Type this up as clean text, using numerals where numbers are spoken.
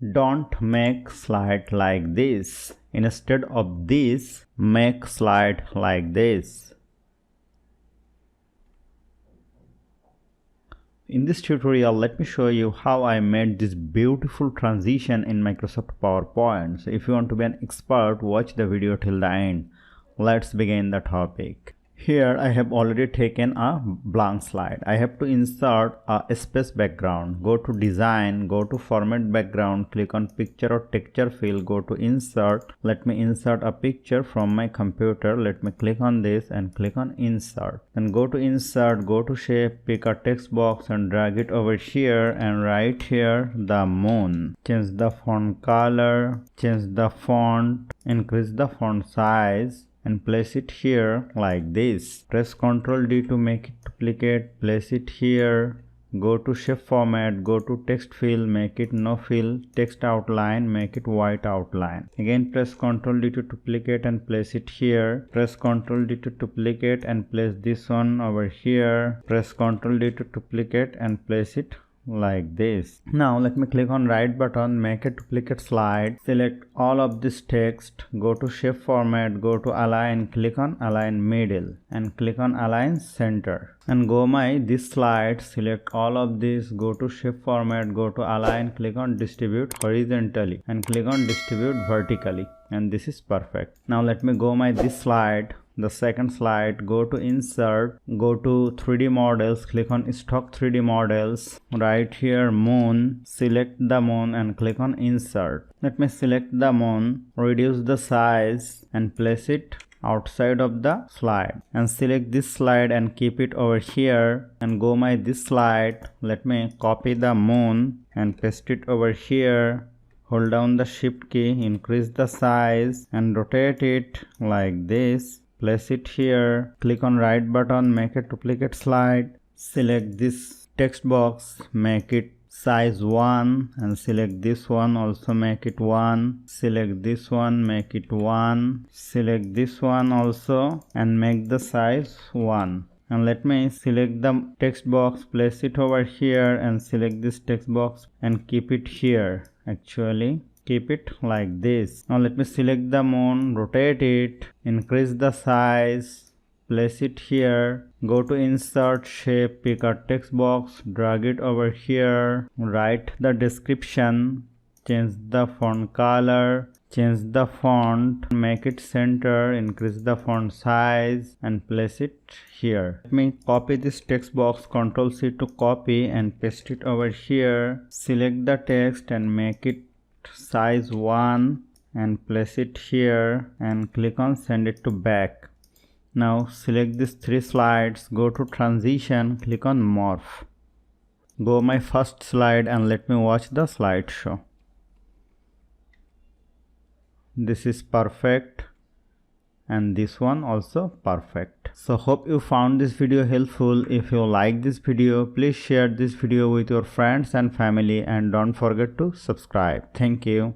Don't make slide like this. Instead of this, make slide like this. In this tutorial, let me show you how I made this beautiful transition in Microsoft PowerPoint. So if you want to be an expert, watch the video till the end. Let's begin the topic. Here I have already taken a blank slide. I have to insert a space background. Go to design, go to format background, click on picture or texture fill, go to insert. Let me insert a picture from my computer. Let me click on this and click on insert. Then go to insert, go to shape, pick a text box and drag it over here and write here the moon. Change the font color, change the font, increase the font size, and place it here like this. Press Ctrl D to make it duplicate, place it here. Go to shape format, go to text fill, make it no fill, text outline, make it white outline. Again press Ctrl D to duplicate and place it here. Press Ctrl D to duplicate and place this one over here. Press Ctrl D to duplicate and place it like this. Now let me click on right button, make a duplicate slide, select all of this text, go to shape format, go to align, click on align middle and click on align center, and go my this slide, select all of this, go to shape format, go to align, click on distribute horizontally and click on distribute vertically, and this is perfect. Now let me go my this slide, the second slide, go to insert, go to 3D models, click on stock 3D models, right here moon, select the moon and click on insert. Let me select the moon, reduce the size and place it outside of the slide, and select this slide and keep it over here, and go my this slide. Let me copy the moon and paste it over here. Hold down the shift key, increase the size and rotate it like this. Place it here, click on right button, make a duplicate slide, select this text box, make it size 1 and select this one, also make it 1, select this one, make it 1, select this one also and make the size 1. And let me select the text box, place it over here and select this text box and keep it here. Actually keep it like this. Now let me select the moon, rotate it, increase the size, place it here, go to insert shape, pick a text box, drag it over here, write the description, change the font color, change the font, make it center, increase the font size and place it here. Let me copy this text box, Ctrl C to copy and paste it over here. Select the text and make it size 1 and place it here and click on send it to back. Now select these 3 slides, go to transition, click on morph. Go my first slide and let me watch the slideshow. This is perfect and this one also perfect. So hope you found this video helpful. If you like this video, please share this video with your friends and family and don't forget to subscribe. Thank you.